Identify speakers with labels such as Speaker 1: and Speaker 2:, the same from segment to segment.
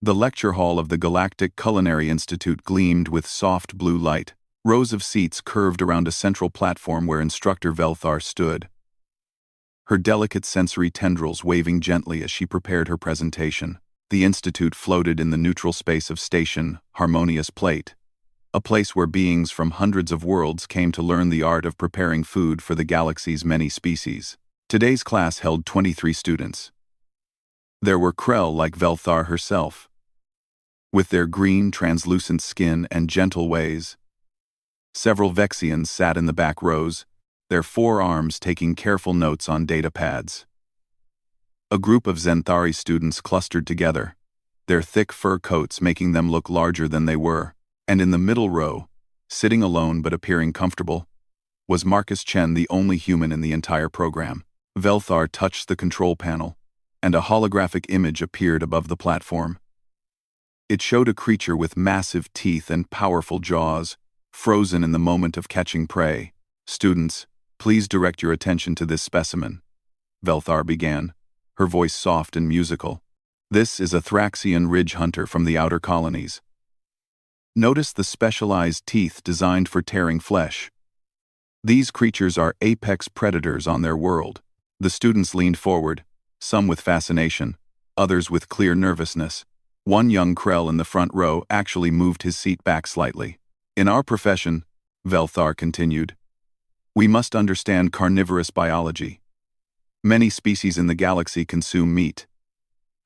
Speaker 1: The lecture hall of the Galactic Culinary Institute gleamed with soft blue light. Rows of seats curved around a central platform where Instructor Velthar stood, her delicate sensory tendrils waving gently as she prepared her presentation. The Institute floated in the neutral space of Station Harmonious Plate, a place where beings from hundreds of worlds came to learn the art of preparing food for the galaxy's many species. Today's class held 23 students. There were Krell like Velthar herself, with their green, translucent skin and gentle ways. Several Vexians sat in the back rows, their forearms taking careful notes on data pads. A group of Zenthari students clustered together, their thick fur coats making them look larger than they were, and in the middle row, sitting alone but appearing comfortable, was Marcus Chen, the only human in the entire program. Velthar touched the control panel, and a holographic image appeared above the platform. It showed a creature with massive teeth and powerful jaws, frozen in the moment of catching prey. "Students, please direct your attention to this specimen," Velthar began, her voice soft and musical. "This is a Thraxian ridge hunter from the outer colonies. Notice the specialized teeth designed for tearing flesh. These creatures are apex predators on their world." The students leaned forward, some with fascination, others with clear nervousness. One young Krell in the front row actually moved his seat back slightly. "In our profession," Velthar continued, "we must understand carnivorous biology. Many species in the galaxy consume meat.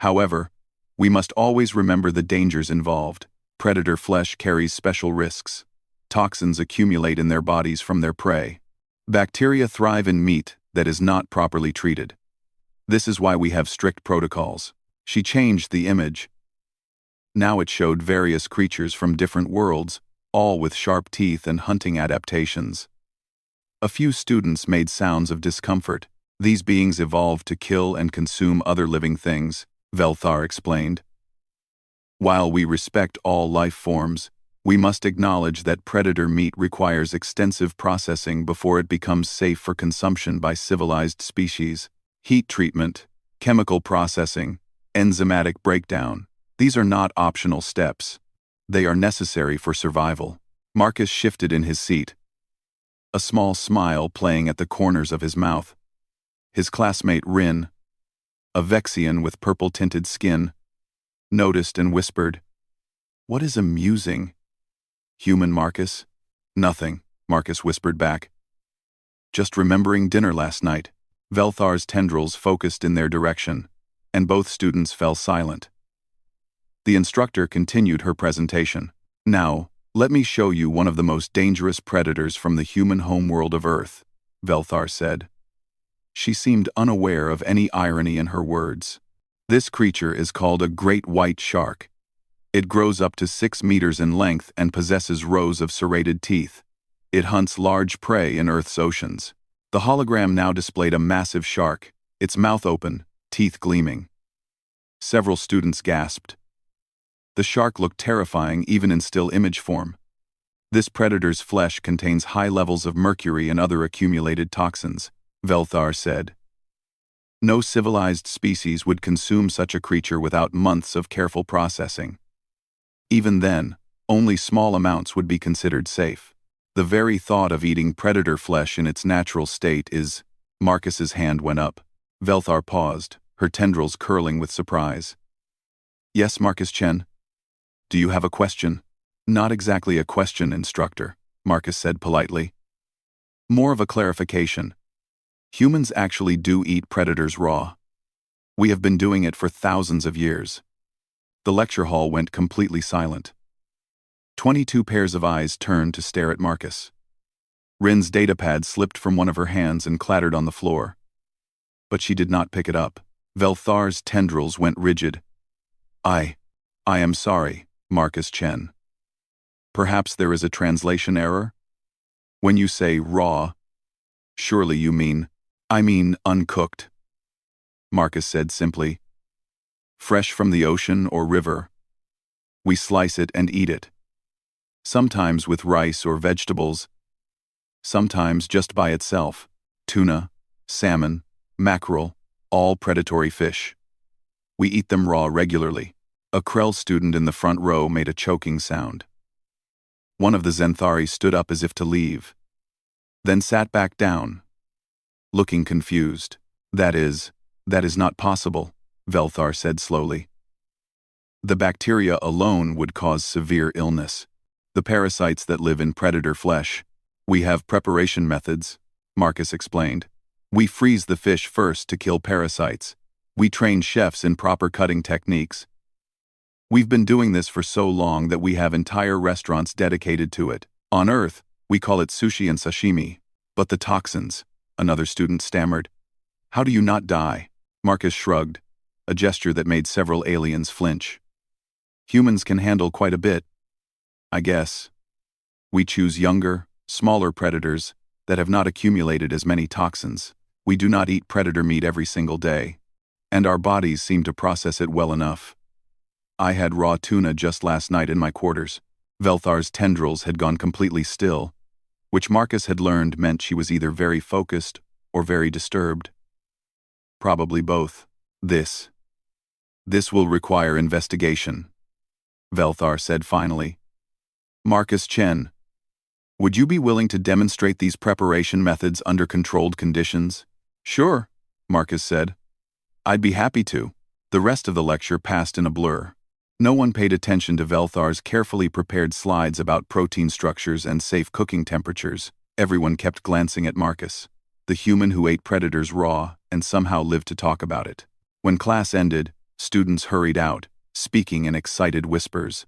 Speaker 1: However, we must always remember the dangers involved. Predator flesh carries special risks. Toxins accumulate in their bodies from their prey. Bacteria thrive in meat that is not properly treated. This is why we have strict protocols." She changed the image. Now it showed various creatures from different worlds, all with sharp teeth and hunting adaptations. A few students made sounds of discomfort. "These beings evolved to kill and consume other living things," Velthar explained. "While we respect all life forms, we must acknowledge that predator meat requires extensive processing before it becomes safe for consumption by civilized species. Heat treatment, chemical processing, enzymatic breakdown. These are not optional steps. They are necessary for survival." Marcus shifted in his seat, a small smile playing at the corners of his mouth. His classmate Rin, a Vexian with purple-tinted skin, noticed and whispered, "What is amusing?" "Human, Marcus?" "Nothing," Marcus whispered back. "Just remembering dinner last night." Velthar's tendrils focused in their direction, and both students fell silent. The instructor continued her presentation. "Now, let me show you one of the most dangerous predators from the human homeworld of Earth," Velthar said. She seemed unaware of any irony in her words. "This creature is called a great white shark. It grows up to 6 meters in length and possesses rows of serrated teeth. It hunts large prey in Earth's oceans." The hologram now displayed a massive shark, its mouth open, teeth gleaming. Several students gasped. The shark looked terrifying even in still image form. "This predator's flesh contains high levels of mercury and other accumulated toxins," Velthar said. "No civilized species would consume such a creature without months of careful processing. Even then, only small amounts would be considered safe. The very thought of eating predator flesh in its natural state is—" Marcus's hand went up. Velthar paused, her tendrils curling with surprise. "Yes, Marcus Chen? Do you have a question?" "Not exactly a question, Instructor," Marcus said politely. "More of a clarification. Humans actually do eat predators raw. We have been doing it for thousands of years." The lecture hall went completely silent. 22 pairs of eyes turned to stare at Marcus. Rin's datapad slipped from one of her hands and clattered on the floor. But she did not pick it up. Velthar's tendrils went rigid. I am sorry, Marcus Chen. Perhaps there is a translation error? When you say raw, surely you mean, I mean uncooked. Marcus said simply. Fresh from the ocean or river. We slice it and eat it. Sometimes with rice or vegetables. Sometimes just by itself. Tuna, salmon, mackerel, all predatory fish. We eat them raw regularly. A Krell student in the front row made a choking sound. One of the Zenthari stood up as if to leave, then sat back down, looking confused. That is not possible, Velthar said slowly. The bacteria alone would cause severe illness. The parasites that live in predator flesh. We have preparation methods, Marcus explained. We freeze the fish first to kill parasites. We train chefs in proper cutting techniques. We've been doing this for so long that we have entire restaurants dedicated to it. On Earth, we call it sushi and sashimi. But the toxins, another student stammered. How do you not die? Marcus shrugged, a gesture that made several aliens flinch. Humans can handle quite a bit, I guess. We choose younger, smaller predators that have not accumulated as many toxins. We do not eat predator meat every single day, and our bodies seem to process it well enough. I had raw tuna just last night in my quarters. Velthar's tendrils had gone completely still, which Marcus had learned meant she was either very focused or very disturbed. Probably both. This will require investigation, Velthar said finally. Marcus Chen, would you be willing to demonstrate these preparation methods under controlled conditions? Sure, Marcus said. I'd be happy to. The rest of the lecture passed in a blur. No one paid attention to Velthar's carefully prepared slides about protein structures and safe cooking temperatures. Everyone kept glancing at Marcus, the human who ate predators raw and somehow lived to talk about it. When class ended, students hurried out, speaking in excited whispers.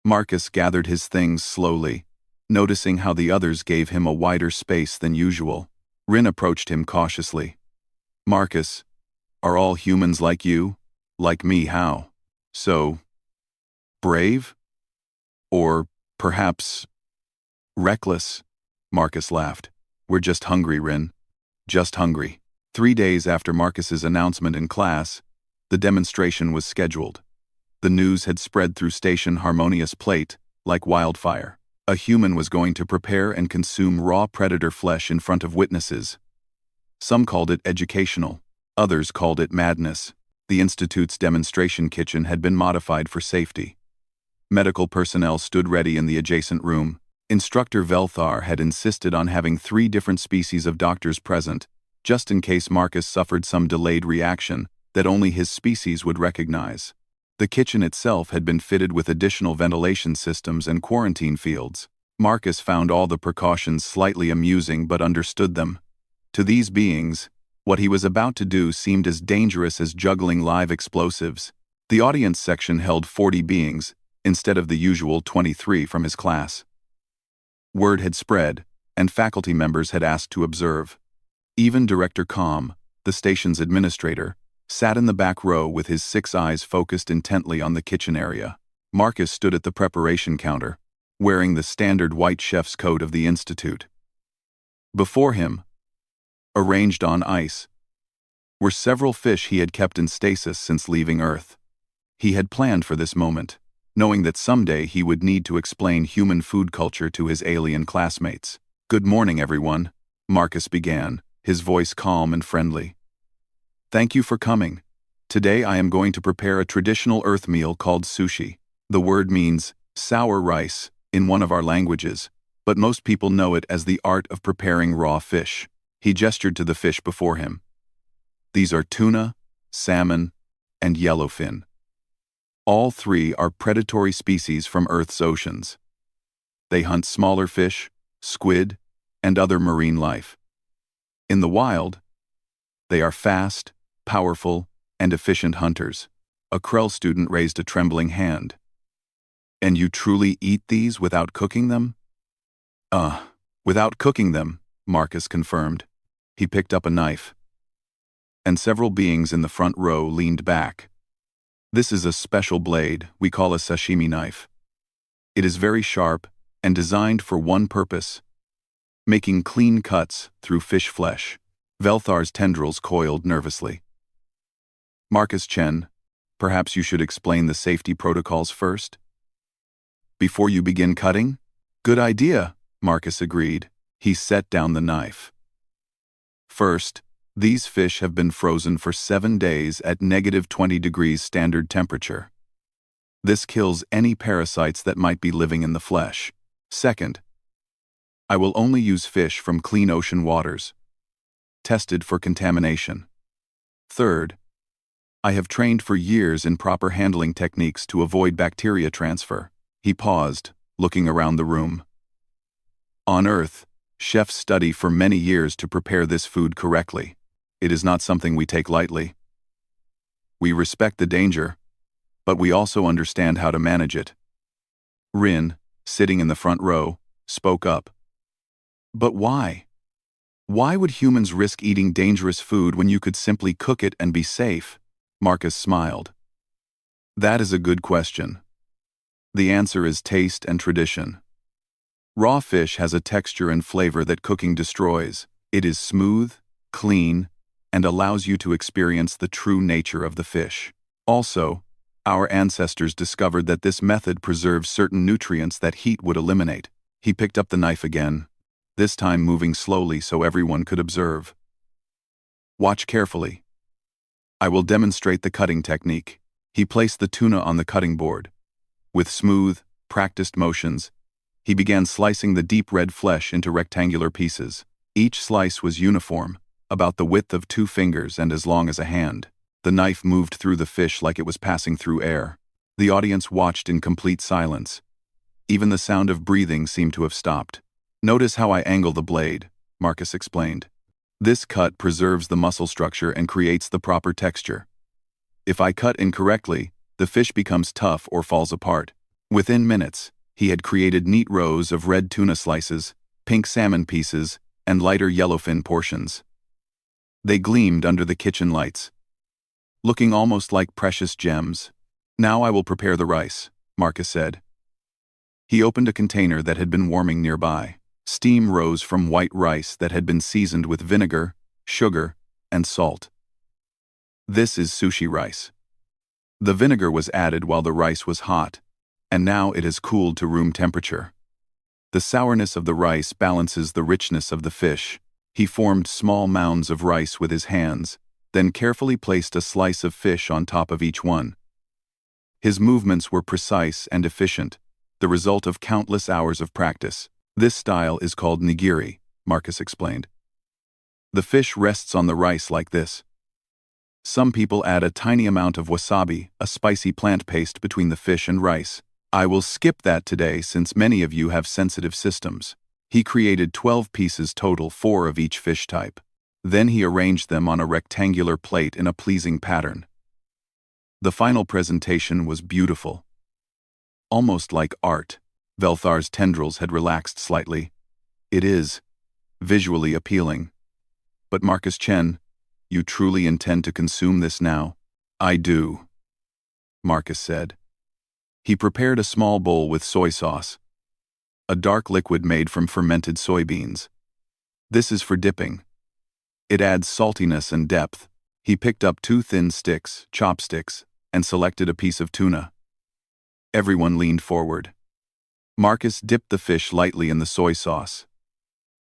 Speaker 1: Marcus gathered his things slowly, noticing how the others gave him a wider space than usual. Rin approached him cautiously. Marcus, are all humans like you? Like me, how? So, brave? Or, perhaps, reckless? Marcus laughed. We're just hungry, Rin. Just hungry. 3 days after Marcus's announcement in class, the demonstration was scheduled. The news had spread through Station Harmonious Plate like wildfire. A human was going to prepare and consume raw predator flesh in front of witnesses. Some called it educational. Others called it madness. The Institute's demonstration kitchen had been modified for safety. Medical personnel stood ready in the adjacent room. Instructor Velthar had insisted on having 3 different species of doctors present, just in case Marcus suffered some delayed reaction that only his species would recognize. The kitchen itself had been fitted with additional ventilation systems and quarantine fields. Marcus found all the precautions slightly amusing but understood them. To these beings, what he was about to do seemed as dangerous as juggling live explosives. The audience section held 40 beings, instead of the usual 23 from his class. Word had spread, and faculty members had asked to observe. Even Director Com, the station's administrator, sat in the back row with his 6 eyes focused intently on the kitchen area. Marcus stood at the preparation counter, wearing the standard white chef's coat of the Institute. Before him, arranged on ice, were several fish he had kept in stasis since leaving Earth. He had planned for this moment, knowing that someday he would need to explain human food culture to his alien classmates. Good morning, everyone, Marcus began, his voice calm and friendly. Thank you for coming. Today I am going to prepare a traditional Earth meal called sushi. The word means sour rice in one of our languages, but most people know it as the art of preparing raw fish. He gestured to the fish before him. These are tuna, salmon, and yellowfin. All 3 are predatory species from Earth's oceans. They hunt smaller fish, squid, and other marine life. In the wild, they are fast, powerful, and efficient hunters. A Krell student raised a trembling hand. And you truly eat these without cooking them? Without cooking them, Marcus confirmed. He picked up a knife. And several beings in the front row leaned back. This is a special blade we call a sashimi knife. It is very sharp and designed for one purpose: making clean cuts through fish flesh. Velthar's tendrils coiled nervously. Marcus Chen, perhaps you should explain the safety protocols first? Before you begin cutting? Good idea, Marcus agreed. He set down the knife. First, these fish have been frozen for 7 days at -20 degrees standard temperature. This kills any parasites that might be living in the flesh. Second, I will only use fish from clean ocean waters, tested for contamination. Third, I have trained for years in proper handling techniques to avoid bacteria transfer. He paused, looking around the room. On Earth, chefs study for many years to prepare this food correctly. It is not something we take lightly. We respect the danger, but we also understand how to manage it. Rin, sitting in the front row, spoke up. But why? Why would humans risk eating dangerous food when you could simply cook it and be safe? Marcus smiled. That is a good question. The answer is taste and tradition. Raw fish has a texture and flavor that cooking destroys. It is smooth, clean, and allows you to experience the true nature of the fish. Also, our ancestors discovered that this method preserves certain nutrients that heat would eliminate. He picked up the knife again, this time moving slowly so everyone could observe. Watch carefully. I will demonstrate the cutting technique. He placed the tuna on the cutting board. With smooth, practiced motions, he began slicing the deep red flesh into rectangular pieces. Each slice was uniform, about the width of 2 fingers and as long as a hand. The knife moved through the fish like it was passing through air. The audience watched in complete silence. Even the sound of breathing seemed to have stopped. Notice how I angle the blade, Marcus explained. This cut preserves the muscle structure and creates the proper texture. If I cut incorrectly, the fish becomes tough or falls apart. Within minutes, he had created neat rows of red tuna slices, pink salmon pieces, and lighter yellowfin portions. They gleamed under the kitchen lights, looking almost like precious gems. Now I will prepare the rice, Marcus said. He opened a container that had been warming nearby. Steam rose from white rice that had been seasoned with vinegar, sugar, and salt. This is sushi rice. The vinegar was added while the rice was hot, and now it has cooled to room temperature. The sourness of the rice balances the richness of the fish. He formed small mounds of rice with his hands, then carefully placed a slice of fish on top of each one. His movements were precise and efficient, the result of countless hours of practice. This style is called nigiri, Marcus explained. The fish rests on the rice like this. Some people add a tiny amount of wasabi, a spicy plant paste, between the fish and rice. I will skip that today since many of you have sensitive systems. He created 12 pieces total, 4 of each fish type. Then he arranged them on a rectangular plate in a pleasing pattern. The final presentation was beautiful. Almost like art. Velthar's tendrils had relaxed slightly. It is visually appealing. But Marcus Chen, you truly intend to consume this now? I do, Marcus said. He prepared a small bowl with soy sauce, a dark liquid made from fermented soybeans. This is for dipping. It adds saltiness and depth. He picked up 2 thin sticks, chopsticks, and selected a piece of tuna. Everyone leaned forward. Marcus dipped the fish lightly in the soy sauce,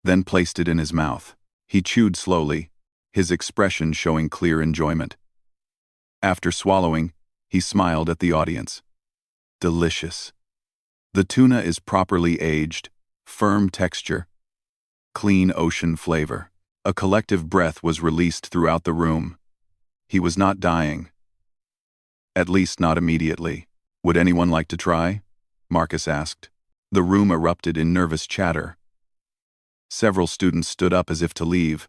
Speaker 1: then placed it in his mouth. He chewed slowly, his expression showing clear enjoyment. After swallowing, he smiled at the audience. Delicious. The tuna is properly aged, firm texture, clean ocean flavor. A collective breath was released throughout the room. He was not dying. At least not immediately. Would anyone like to try? Marcus asked. The room erupted in nervous chatter. Several students stood up as if to leave.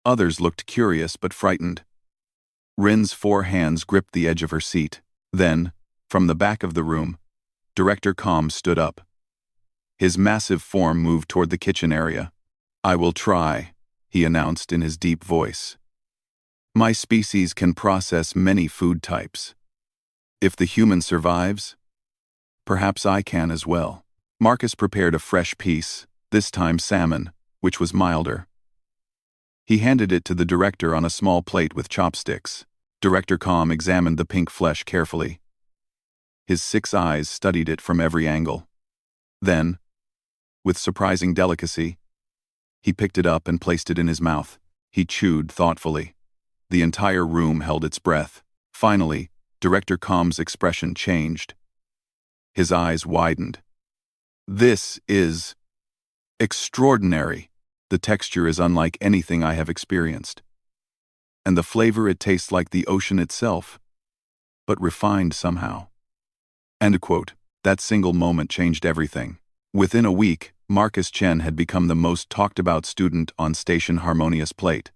Speaker 1: Others looked curious but frightened. Rin's 4 hands gripped the edge of her seat. Then, from the back of the room, Director Com stood up. His massive form moved toward the kitchen area. I will try, he announced in his deep voice. My species can process many food types. If the human survives, perhaps I can as well. Marcus prepared a fresh piece, this time salmon, which was milder. He handed it to the director on a small plate with chopsticks. Director Com examined the pink flesh carefully. His 6 eyes studied it from every angle. Then, with surprising delicacy, he picked it up and placed it in his mouth. He chewed thoughtfully. The entire room held its breath. Finally, Director Com's expression changed. His eyes widened. This is extraordinary. The texture is unlike anything I have experienced. And the flavor, it tastes like the ocean itself, but refined somehow. End quote. That single moment changed everything. Within a week, Marcus Chen had become the most talked about student on Station Harmonious Plate.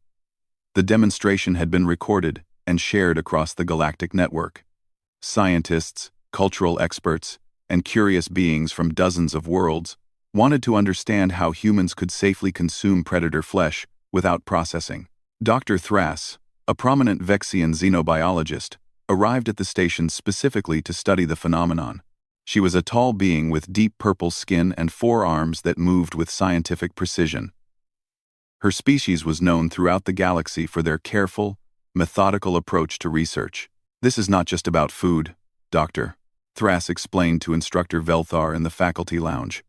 Speaker 1: The demonstration had been recorded and shared across the galactic network. Scientists, cultural experts, and curious beings from dozens of worlds wanted to understand how humans could safely consume predator flesh without processing. Dr. Thras, a prominent Vexian xenobiologist, arrived at the station specifically to study the phenomenon. She was a tall being with deep purple skin and 4 arms that moved with scientific precision. Her species was known throughout the galaxy for their careful, methodical approach to research. This is not just about food, Dr. Thras explained to Instructor Velthar in the faculty lounge.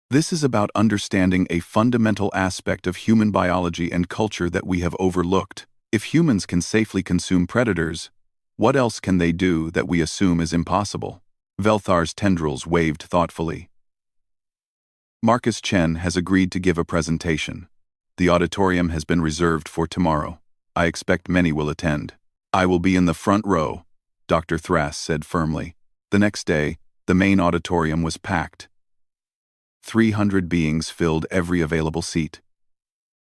Speaker 1: This is about understanding a fundamental aspect of human biology and culture that we have overlooked. If humans can safely consume predators, what else can they do that we assume is impossible? Velthar's tendrils waved thoughtfully. Marcus Chen has agreed to give a presentation. The auditorium has been reserved for tomorrow. I expect many will attend. I will be in the front row, Dr. Thras said firmly. The next day, the main auditorium was packed. 300 beings filled every available seat.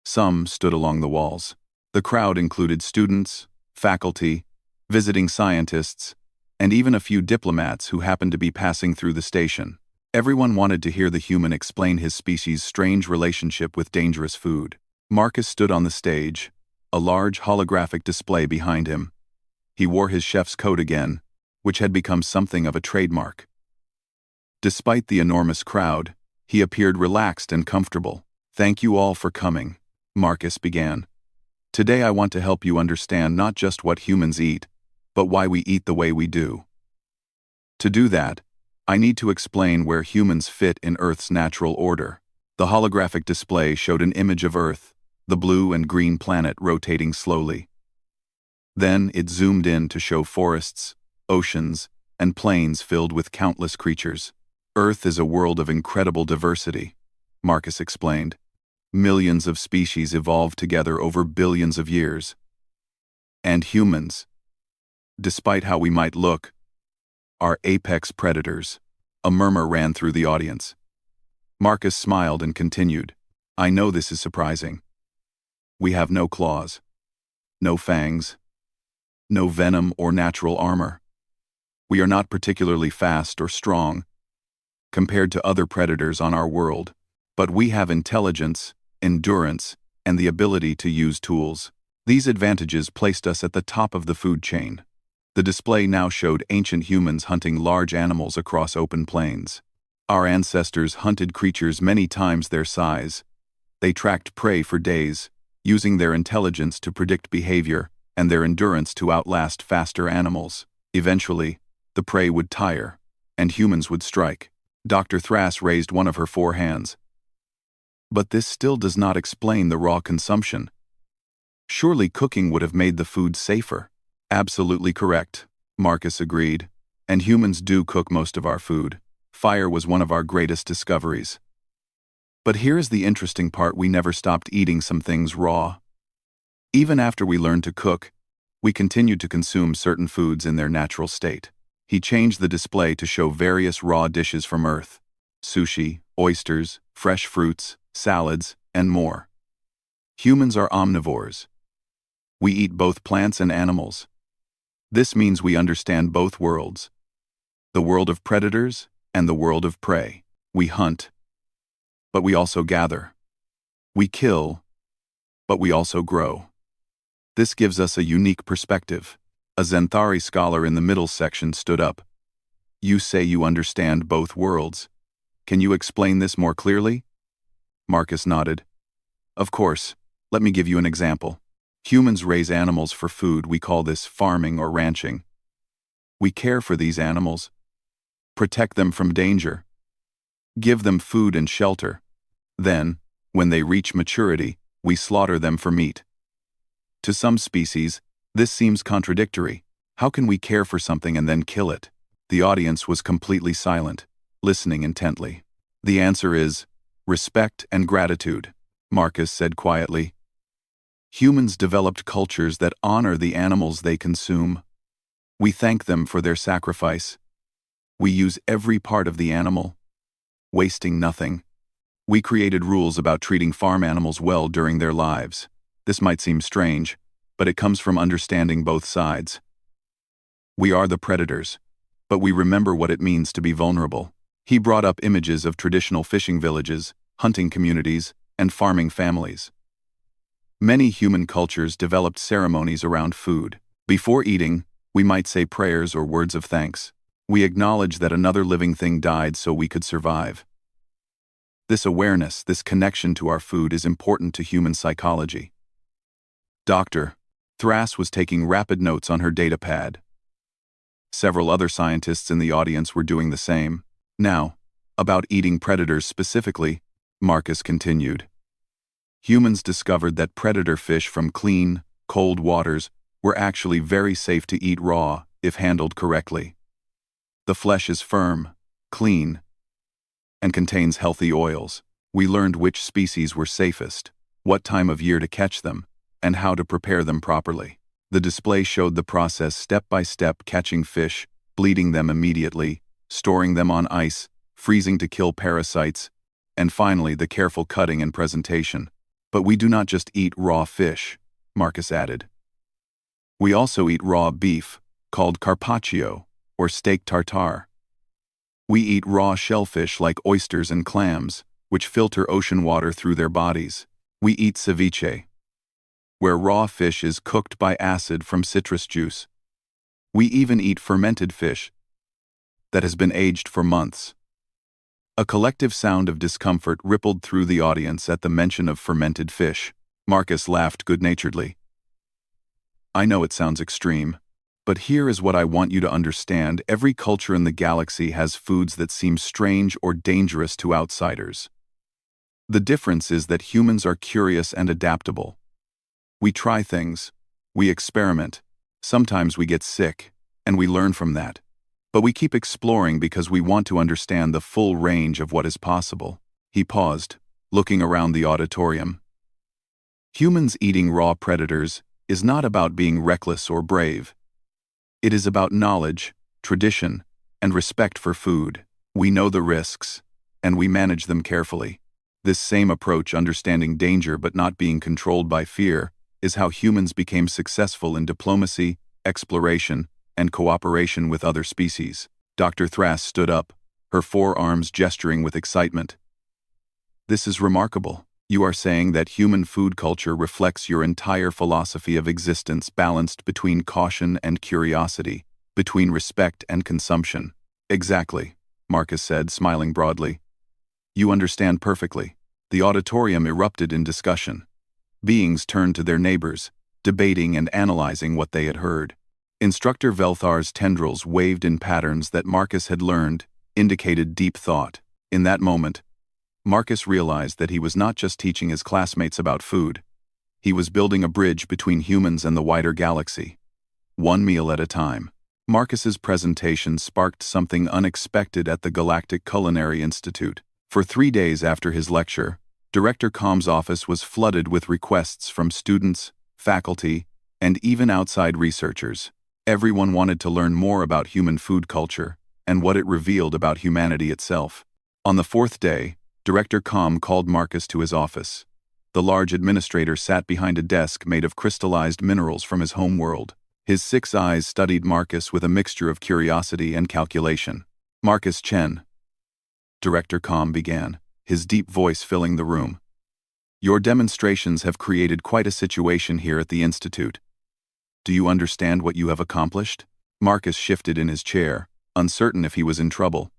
Speaker 1: Some stood along the walls. The crowd included students, faculty, visiting scientists, and even a few diplomats who happened to be passing through the station. Everyone wanted to hear the human explain his species' strange relationship with dangerous food. Marcus stood on the stage, a large holographic display behind him. He wore his chef's coat again, which had become something of a trademark. Despite the enormous crowd, he appeared relaxed and comfortable. Thank you all for coming, Marcus began. Today I want to help you understand not just what humans eat, but why we eat the way we do. To do that, I need to explain where humans fit in Earth's natural order. The holographic display showed an image of Earth, the blue and green planet rotating slowly. Then it zoomed in to show forests, oceans, and plains filled with countless creatures. Earth is a world of incredible diversity, Marcus explained. Millions of species evolved together over billions of years. And humans, despite how we might look, are apex predators. A murmur ran through the audience. Marcus smiled and continued. I know this is surprising. We have no claws, no fangs, no venom or natural armor. We are not particularly fast or strong compared to other predators on our world, but we have intelligence, endurance, and the ability to use tools. These advantages placed us at the top of the food chain. The display now showed ancient humans hunting large animals across open plains. Our ancestors hunted creatures many times their size. They tracked prey for days, using their intelligence to predict behavior and their endurance to outlast faster animals. Eventually, the prey would tire, and humans would strike. Dr. Thras raised one of her 4 hands. But this still does not explain the raw consumption. Surely cooking would have made the food safer. Absolutely correct, Marcus agreed. And humans do cook most of our food. Fire was one of our greatest discoveries. But here is the interesting part: we never stopped eating some things raw. Even after we learned to cook, we continued to consume certain foods in their natural state. He changed the display to show various raw dishes from Earth: sushi, oysters, fresh fruits, salads, and more. Humans are omnivores. We eat both plants and animals. This means we understand both worlds: the world of predators and the world of prey. We hunt, but we also gather. We kill, but we also grow. This gives us a unique perspective. A Zenthari scholar in the middle section stood up. You say you understand both worlds. Can you explain this more clearly? Marcus nodded. Of course. Let me give you an example. Humans raise animals for food. We call this farming or ranching. We care for these animals, protect them from danger, give them food and shelter. Then, when they reach maturity, we slaughter them for meat. To some species, this seems contradictory. How can we care for something and then kill it? The audience was completely silent, listening intently. The answer is respect and gratitude, Marcus said quietly. Humans developed cultures that honor the animals they consume. We thank them for their sacrifice. We use every part of the animal, wasting nothing. We created rules about treating farm animals well during their lives. This might seem strange, but it comes from understanding both sides. We are the predators, but we remember what it means to be vulnerable. He brought up images of traditional fishing villages, hunting communities, and farming families. Many human cultures developed ceremonies around food. Before eating, we might say prayers or words of thanks. We acknowledge that another living thing died so we could survive. This awareness, this connection to our food is important to human psychology. Dr. Thras was taking rapid notes on her data pad. Several other scientists in the audience were doing the same. Now, about eating predators specifically, Marcus continued. Humans discovered that predator fish from clean, cold waters were actually very safe to eat raw if handled correctly. The flesh is firm, clean, and contains healthy oils. We learned which species were safest, what time of year to catch them, and how to prepare them properly. The display showed the process step by step: catching fish, bleeding them immediately, storing them on ice, freezing to kill parasites, and finally the careful cutting and presentation. But we do not just eat raw fish, Marcus added. We also eat raw beef, called carpaccio, or steak tartare. We eat raw shellfish like oysters and clams, which filter ocean water through their bodies. We eat ceviche, where raw fish is cooked by acid from citrus juice. We even eat fermented fish that has been aged for months. A collective sound of discomfort rippled through the audience at the mention of fermented fish. Marcus laughed good-naturedly. I know it sounds extreme, but here is what I want you to understand. Every culture in the galaxy has foods that seem strange or dangerous to outsiders. The difference is that humans are curious and adaptable. We try things, we experiment, sometimes we get sick, and we learn from that. But we keep exploring because we want to understand the full range of what is possible. He paused, looking around the auditorium. Humans eating raw predators is not about being reckless or brave. It is about knowledge, tradition, and respect for food. We know the risks, and we manage them carefully. This same approach, understanding danger but not being controlled by fear, is how humans became successful in diplomacy, exploration, and cooperation with other species. Dr. Thras stood up, her forearms gesturing with excitement. This is remarkable. You are saying that human food culture reflects your entire philosophy of existence, balanced between caution and curiosity, between respect and consumption. Exactly, Marcus said, smiling broadly. You understand perfectly. The auditorium erupted in discussion. Beings turned to their neighbors, debating and analyzing what they had heard. Instructor Velthar's tendrils waved in patterns that Marcus had learned, indicated deep thought. In that moment, Marcus realized that he was not just teaching his classmates about food. He was building a bridge between humans and the wider galaxy. One meal at a time. Marcus's presentation sparked something unexpected at the Galactic Culinary Institute. For 3 days after his lecture, Director Com's office was flooded with requests from students, faculty, and even outside researchers. Everyone wanted to learn more about human food culture and what it revealed about humanity itself. On the 4th day, Director Com called Marcus to his office. The large administrator sat behind a desk made of crystallized minerals from his home world. His 6 eyes studied Marcus with a mixture of curiosity and calculation. Marcus Chen, Director Com began, his deep voice filling the room. Your demonstrations have created quite a situation here at the Institute. Do you understand what you have accomplished? Marcus shifted in his chair, uncertain if he was in trouble.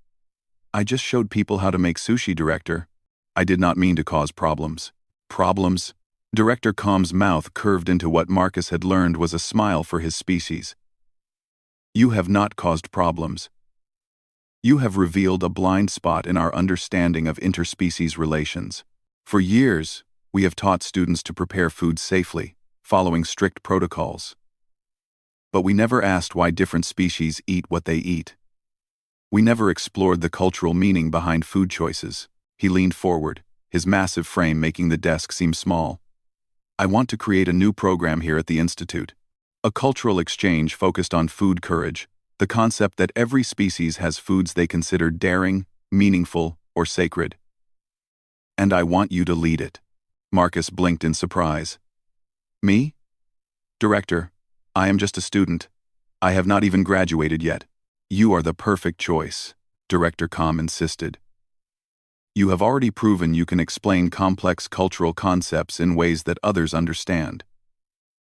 Speaker 1: I just showed people how to make sushi, Director. I did not mean to cause problems. Problems? Director Com's mouth curved into what Marcus had learned was a smile for his species. You have not caused problems. You have revealed a blind spot in our understanding of interspecies relations. For years, we have taught students to prepare food safely, following strict protocols. But we never asked why different species eat what they eat. We never explored the cultural meaning behind food choices. He leaned forward, his massive frame making the desk seem small. I want to create a new program here at the Institute. A cultural exchange focused on food courage, the concept that every species has foods they consider daring, meaningful, or sacred. And I want you to lead it. Marcus blinked in surprise. Me? Director, I am just a student. I have not even graduated yet. You are the perfect choice, Director Com insisted. You have already proven you can explain complex cultural concepts in ways that others understand.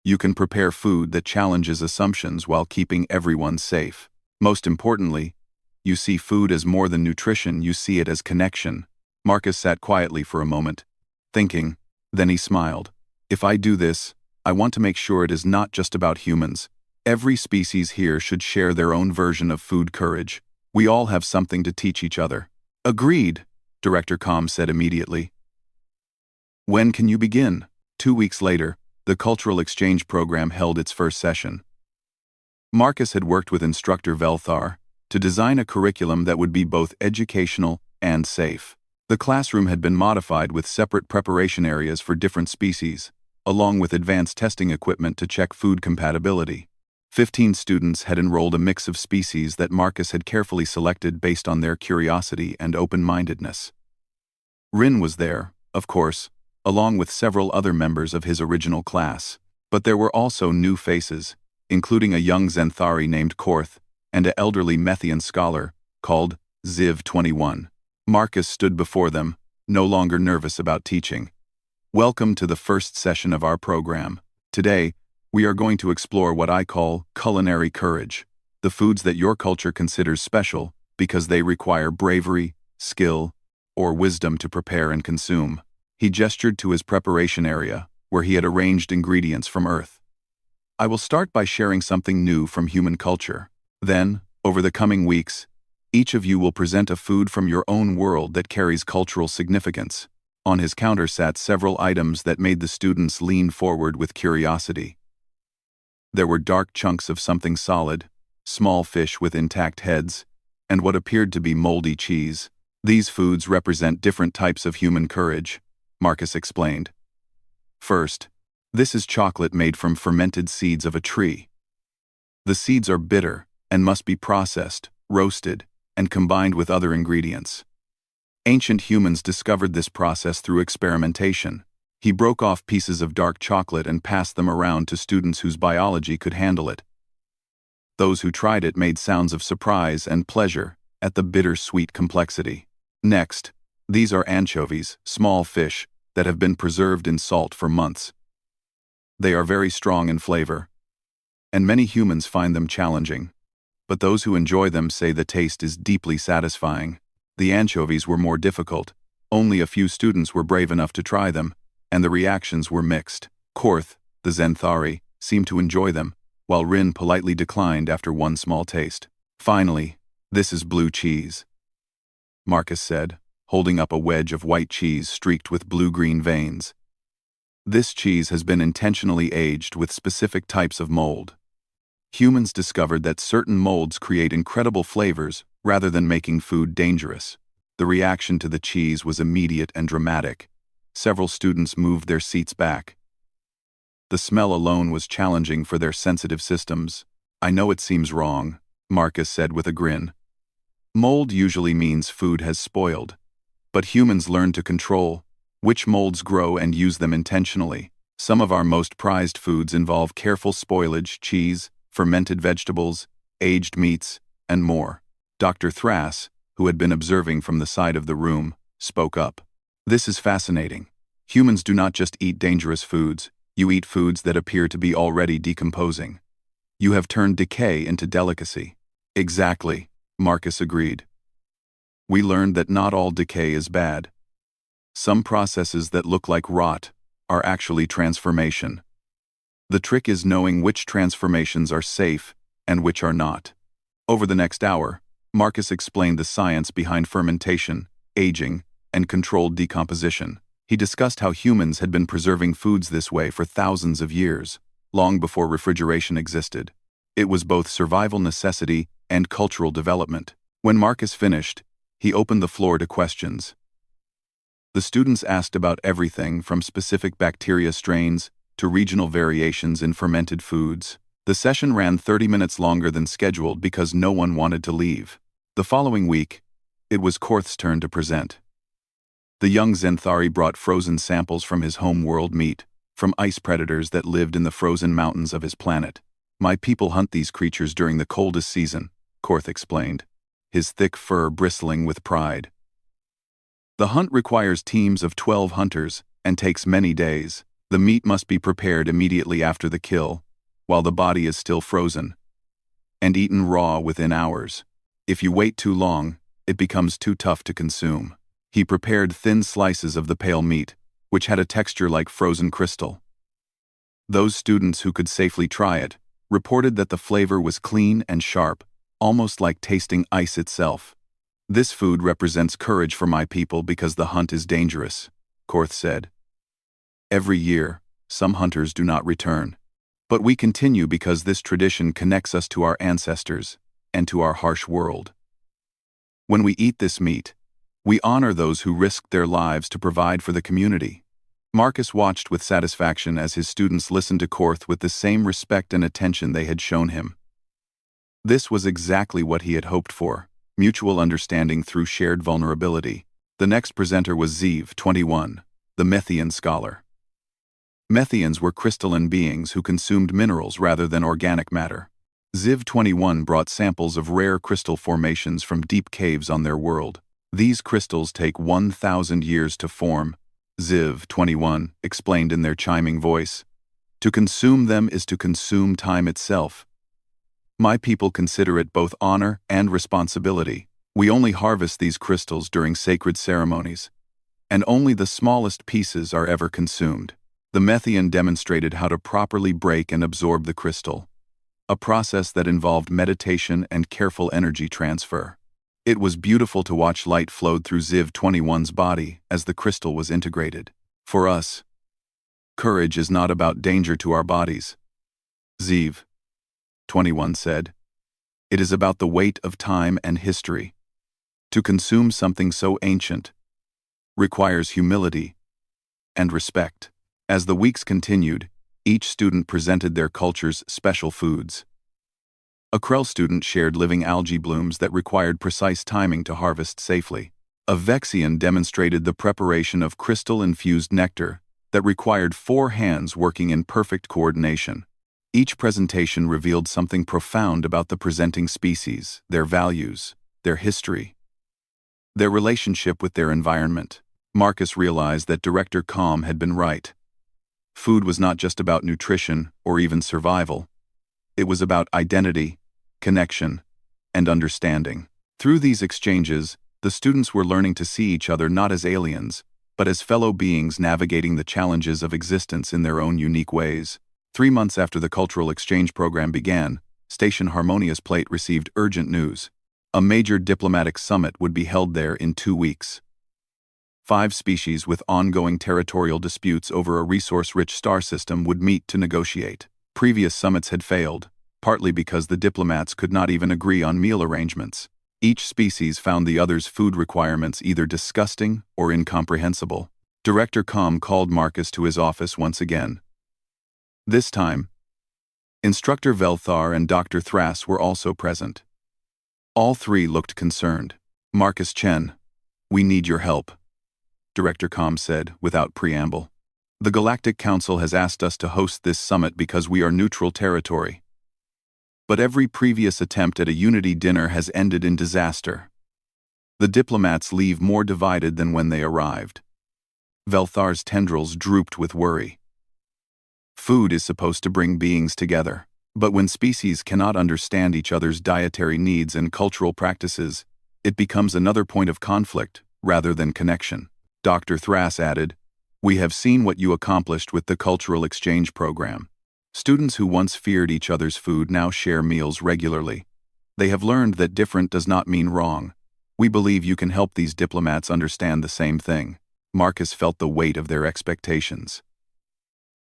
Speaker 1: You can prepare food that challenges assumptions while keeping everyone safe. Most importantly, you see food as more than nutrition, you see it as connection. Marcus sat quietly for a moment, thinking. Then he smiled. If I do this, I want to make sure it is not just about humans. Every species here should share their own version of food courage. We all have something to teach each other. Agreed, Director Com said immediately. When can you begin? 2 weeks later, the Cultural Exchange Program held its first session. Marcus had worked with Instructor Velthar to design a curriculum that would be both educational and safe. The classroom had been modified with separate preparation areas for different species, along with advanced testing equipment to check food compatibility. 15 students had enrolled a mix of species that Marcus had carefully selected based on their curiosity and open-mindedness. Rin was there, of course, along with several other members of his original class, but there were also new faces, including a young Zenthari named Korth and an elderly Methian scholar called Ziv-21. Marcus stood before them, no longer nervous about teaching. Welcome to the first session of our program. Today, we are going to explore what I call culinary courage, the foods that your culture considers special because they require bravery, skill, or wisdom to prepare and consume. He gestured to his preparation area, where he had arranged ingredients from Earth. I will start by sharing something new from human culture. Then, over the coming weeks, each of you will present a food from your own world that carries cultural significance. On his counter sat several items that made the students lean forward with curiosity. There were dark chunks of something solid, small fish with intact heads, and what appeared to be moldy cheese. These foods represent different types of human courage, Marcus explained. First, this is chocolate made from fermented seeds of a tree. The seeds are bitter and must be processed, roasted, and combined with other ingredients. Ancient humans discovered this process through experimentation. He broke off pieces of dark chocolate and passed them around to students whose biology could handle it. Those who tried it made sounds of surprise and pleasure at the bitter-sweet complexity. Next, these are anchovies, small fish, that have been preserved in salt for months. They are very strong in flavor, and many humans find them challenging. But those who enjoy them say the taste is deeply satisfying. The anchovies were more difficult. Only a few students were brave enough to try them, and the reactions were mixed. Korth, the Zenthari, seemed to enjoy them, while Rin politely declined after one small taste. Finally, this is blue cheese, Marcus said, holding up a wedge of white cheese streaked with blue-green veins. This cheese has been intentionally aged with specific types of mold. Humans discovered that certain molds create incredible flavors rather than making food dangerous. The reaction to the cheese was immediate and dramatic. Several students moved their seats back. The smell alone was challenging for their sensitive systems. I know it seems wrong, Marcus said with a grin. Mold usually means food has spoiled. But humans learn to control which molds grow and use them intentionally. Some of our most prized foods involve careful spoilage, cheese, fermented vegetables, aged meats, and more. Dr. Thrass, who had been observing from the side of the room, spoke up. This is fascinating. Humans do not just eat dangerous foods, you eat foods that appear to be already decomposing. You have turned decay into delicacy. Exactly, Marcus agreed. We learned that not all decay is bad. Some processes that look like rot are actually transformation. The trick is knowing which transformations are safe and which are not. Over the next hour, Marcus explained the science behind fermentation, aging, and controlled decomposition. He discussed how humans had been preserving foods this way for thousands of years, long before refrigeration existed. It was both survival necessity and cultural development. When Marcus finished, he opened the floor to questions. The students asked about everything from specific bacteria strains to regional variations in fermented foods. The session ran 30 minutes longer than scheduled because no one wanted to leave. The following week, it was Korth's turn to present. The young Zenthari brought frozen samples from his home world meat, from ice predators that lived in the frozen mountains of his planet. My people hunt these creatures during the coldest season, Korth explained, his thick fur bristling with pride. The hunt requires teams of 12 hunters and takes many days. The meat must be prepared immediately after the kill, while the body is still frozen, and eaten raw within hours. If you wait too long, it becomes too tough to consume. He prepared thin slices of the pale meat, which had a texture like frozen crystal. Those students who could safely try it reported that the flavor was clean and sharp, almost like tasting ice itself. This food represents courage for my people because the hunt is dangerous, Korth said. Every year, some hunters do not return. But we continue because this tradition connects us to our ancestors and to our harsh world. When we eat this meat, we honor those who risked their lives to provide for the community. Marcus watched with satisfaction as his students listened to Korth with the same respect and attention they had shown him. This was exactly what he had hoped for. Mutual understanding through shared vulnerability. The next presenter was Ziv, 21, the Methian scholar. Methians were crystalline beings who consumed minerals rather than organic matter. Ziv, 21 brought samples of rare crystal formations from deep caves on their world. These crystals take 1,000 years to form, Ziv, 21 explained in their chiming voice. To consume them is to consume time itself. My people consider it both honor and responsibility. We only harvest these crystals during sacred ceremonies, and only the smallest pieces are ever consumed. The Methian demonstrated how to properly break and absorb the crystal, a process that involved meditation and careful energy transfer. It was beautiful to watch light flowed through Ziv 21's body as the crystal was integrated. For us, courage is not about danger to our bodies, Ziv 21 said. It is about the weight of time and history. To consume something so ancient requires humility and respect. As the weeks continued, each student presented their culture's special foods. A Krell student shared living algae blooms that required precise timing to harvest safely. A Vexian demonstrated the preparation of crystal-infused nectar that required 4 hands working in perfect coordination. Each presentation revealed something profound about the presenting species, their values, their history, their relationship with their environment. Marcus realized that Director Com had been right. Food was not just about nutrition or even survival. It was about identity, connection, and understanding. Through these exchanges, the students were learning to see each other not as aliens, but as fellow beings navigating the challenges of existence in their own unique ways. 3 months after the cultural exchange program began, Station Harmonious Plate received urgent news. A major diplomatic summit would be held there in 2 weeks. 5 species with ongoing territorial disputes over a resource-rich star system would meet to negotiate. Previous summits had failed, partly because the diplomats could not even agree on meal arrangements. Each species found the other's food requirements either disgusting or incomprehensible. Director Com called Marcus to his office once again. This time, Instructor Velthar and Dr. Thras were also present. All 3 looked concerned. Marcus Chen, we need your help, Director Com said without preamble. The Galactic Council has asked us to host this summit because we are neutral territory. But every previous attempt at a unity dinner has ended in disaster. The diplomats leave more divided than when they arrived. Velthar's tendrils drooped with worry. Food is supposed to bring beings together, but when species cannot understand each other's dietary needs and cultural practices, it becomes another point of conflict rather than connection. Dr. Thras added, "We have seen what you accomplished with the cultural exchange program. Students who once feared each other's food now share meals regularly. They have learned that different does not mean wrong. We believe you can help these diplomats understand the same thing." Marcus felt the weight of their expectations.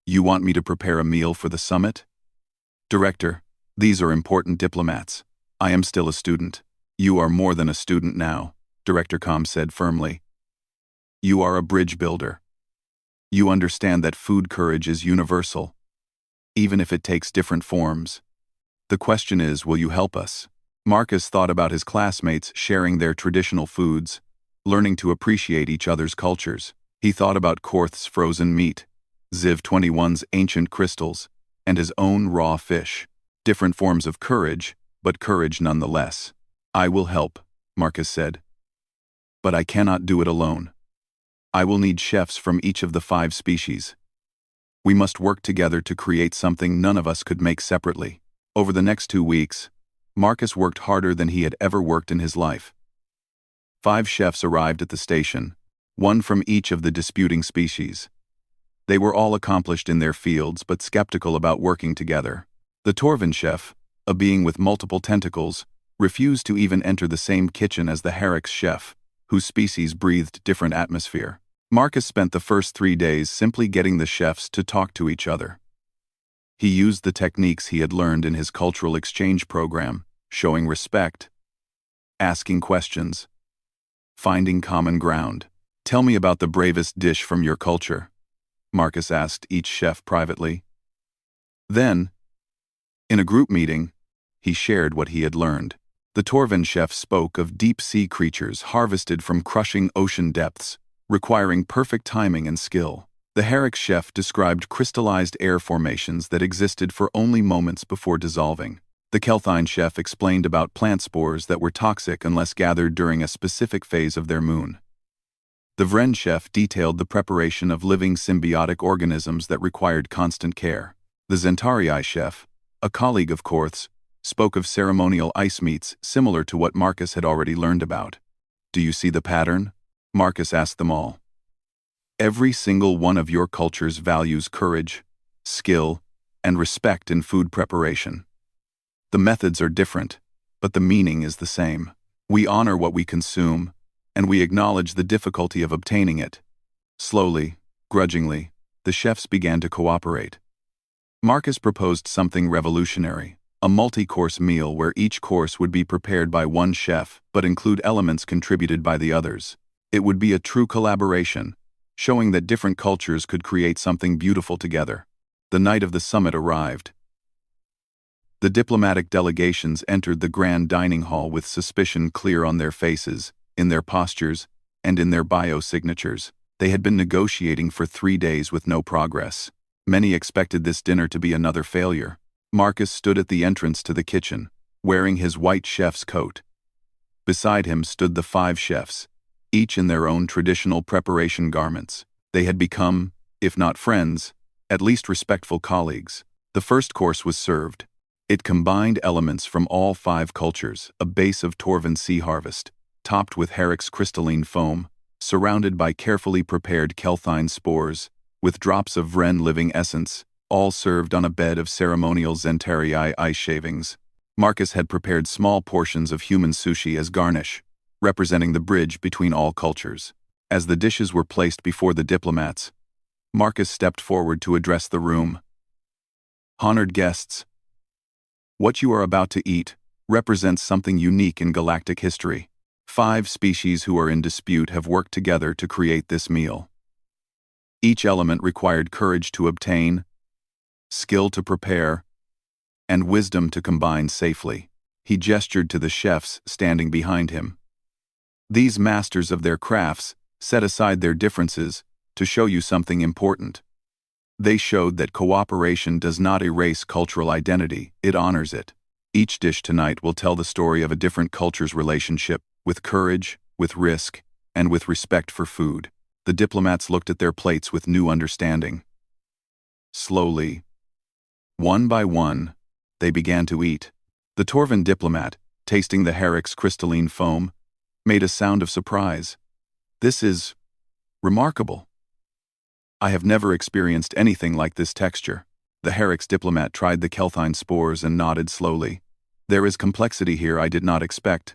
Speaker 1: "You want me to prepare a meal for the summit?" "Director, These are important diplomats. I am still a student. You are more than a student now, Director Com said firmly. You are a bridge builder. You understand that food courage is universal, even if it takes different forms. The question is, will you help us? Marcus thought about his classmates sharing their traditional foods, learning to appreciate each other's cultures. He thought about Korth's frozen meat, Ziv 21's ancient crystals, and his own raw fish. Different forms of courage, but courage nonetheless. I will help, Marcus said. But I cannot do it alone. I will need chefs from each of the 5 species. We must work together to create something none of us could make separately. Over the next 2 weeks, Marcus worked harder than he had ever worked in his life. 5 chefs arrived at the station, 1 from each of the disputing species. They were all accomplished in their fields but skeptical about working together. The Torvin chef, a being with multiple tentacles, refused to even enter the same kitchen as the Herix chef, whose species breathed different atmosphere. Marcus spent the first 3 days simply getting the chefs to talk to each other. He used the techniques he had learned in his cultural exchange program, showing respect, asking questions, finding common ground. Tell me about the bravest dish from your culture, Marcus asked each chef privately. Then, in a group meeting, he shared what he had learned. The Torvin chef spoke of deep-sea creatures harvested from crushing ocean depths, requiring perfect timing and skill. The Herix chef described crystallized air formations that existed for only moments before dissolving. The Kelthine chef explained about plant spores that were toxic unless gathered during a specific phase of their moon. The Vren chef detailed the preparation of living symbiotic organisms that required constant care. The Zentarii chef, a colleague of Korth's, spoke of ceremonial ice meats similar to what Marcus had already learned about. Do you see the pattern? Marcus asked them all. Every single one of your cultures values courage, skill, and respect in food preparation. The methods are different, but the meaning is the same. We honor what we consume, and we acknowledge the difficulty of obtaining it. Slowly, grudgingly, the chefs began to cooperate. Marcus proposed something revolutionary, a multi-course meal where each course would be prepared by one chef but include elements contributed by the others. It would be a true collaboration, showing that different cultures could create something beautiful together. The night of the summit arrived. The diplomatic delegations entered the grand dining hall with suspicion clear on their faces, in their postures, and in their biosignatures. They had been negotiating for 3 days with no progress. Many expected this dinner to be another failure. Marcus stood at the entrance to the kitchen, wearing his white chef's coat. Beside him stood the 5 chefs, each in their own traditional preparation garments. They had become, if not friends, at least respectful colleagues. The first course was served. It combined elements from all 5 cultures, a base of Torvin sea harvest, topped with Herix crystalline foam, surrounded by carefully prepared Kelthine spores, with drops of Vren living essence, all served on a bed of ceremonial Zentarii ice shavings. Marcus had prepared small portions of human sushi as garnish, representing the bridge between all cultures. As the dishes were placed before the diplomats, Marcus stepped forward to address the room. Honored guests, what you are about to eat represents something unique in galactic history. 5 species who are in dispute have worked together to create this meal. Each element required courage to obtain, skill to prepare, and wisdom to combine safely. He gestured to the chefs standing behind him. These masters of their crafts set aside their differences to show you something important. They showed that cooperation does not erase cultural identity, it honors it. Each dish tonight will tell the story of a different culture's relationship with courage, with risk, and with respect for food. The diplomats looked at their plates with new understanding. Slowly, one by one, they began to eat. The Torvin diplomat, tasting the Herix crystalline foam, made a sound of surprise. This is remarkable. I have never experienced anything like this texture. The Herix diplomat tried the Kelthine spores and nodded slowly. There is complexity here I did not expect.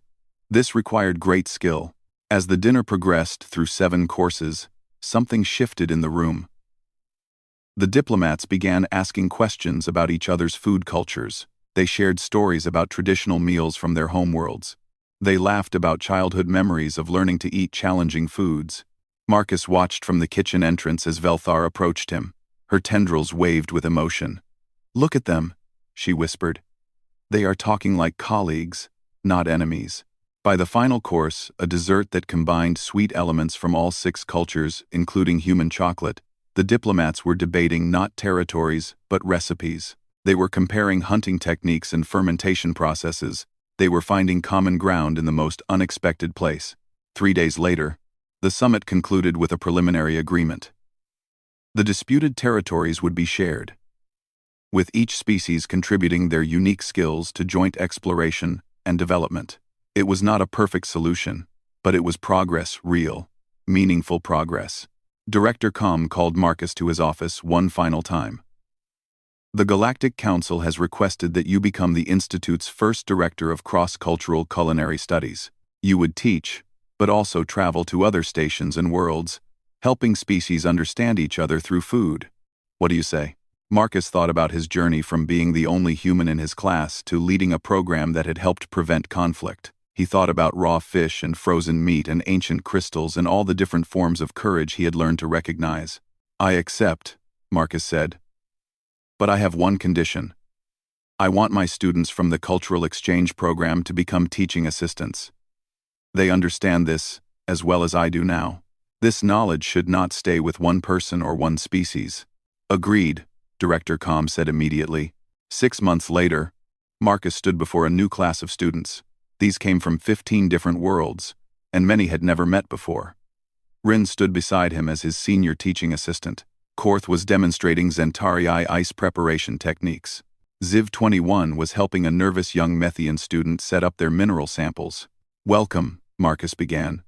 Speaker 1: This required great skill. As the dinner progressed through 7 courses, something shifted in the room. The diplomats began asking questions about each other's food cultures. They shared stories about traditional meals from their homeworlds. They laughed about childhood memories of learning to eat challenging foods. Marcus watched from the kitchen entrance as Velthar approached him. Her tendrils waved with emotion. "Look at them," she whispered. "They are talking like colleagues, not enemies." By the final course, a dessert that combined sweet elements from all 6 cultures, including human chocolate, the diplomats were debating not territories, but recipes. They were comparing hunting techniques and fermentation processes. They were finding common ground in the most unexpected place. 3 days later, the summit concluded with a preliminary agreement. The disputed territories would be shared, with each species contributing their unique skills to joint exploration and development. It was not a perfect solution, but it was progress, real, meaningful progress. Director Com called Marcus to his office one final time. "The Galactic Council has requested that you become the Institute's first director of cross-cultural culinary studies. You would teach, but also travel to other stations and worlds, helping species understand each other through food. What do you say?" Marcus thought about his journey from being the only human in his class to leading a program that had helped prevent conflict. He thought about raw fish and frozen meat and ancient crystals and all the different forms of courage he had learned to recognize. "I accept," Marcus said. "But I have one condition. I want my students from the Cultural Exchange Program to become teaching assistants. They understand this, as well as I do now. This knowledge should not stay with one person or one species." "Agreed," Director Com said immediately. 6 months later, Marcus stood before a new class of students. These came from 15 different worlds, and many had never met before. Rin stood beside him as his senior teaching assistant. Korth was demonstrating Zentarii ice preparation techniques. Ziv-21 was helping a nervous young Methian student set up their mineral samples. "Welcome," Marcus began,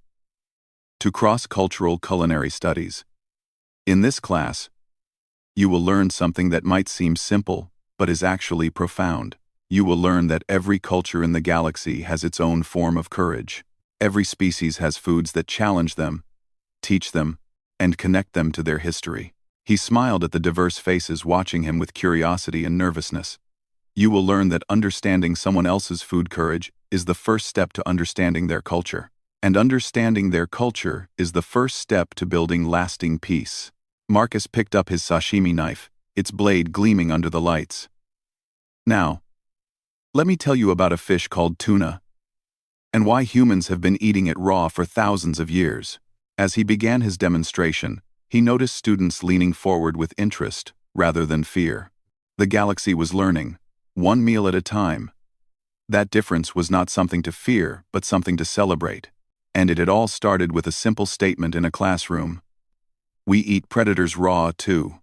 Speaker 1: "to cross-cultural culinary studies. In this class, you will learn something that might seem simple, but is actually profound. You will learn that every culture in the galaxy has its own form of courage. Every species has foods that challenge them, teach them, and connect them to their history." He smiled at the diverse faces watching him with curiosity and nervousness. "You will learn that understanding someone else's food courage is the first step to understanding their culture. And understanding their culture is the first step to building lasting peace." Marcus picked up his sashimi knife, its blade gleaming under the lights. "Now, let me tell you about a fish called tuna, and why humans have been eating it raw for thousands of years." As he began his demonstration, he noticed students leaning forward with interest rather than fear. The galaxy was learning, one meal at a time. That difference was not something to fear, but something to celebrate. And it had all started with a simple statement in a classroom. "We eat predators raw, too."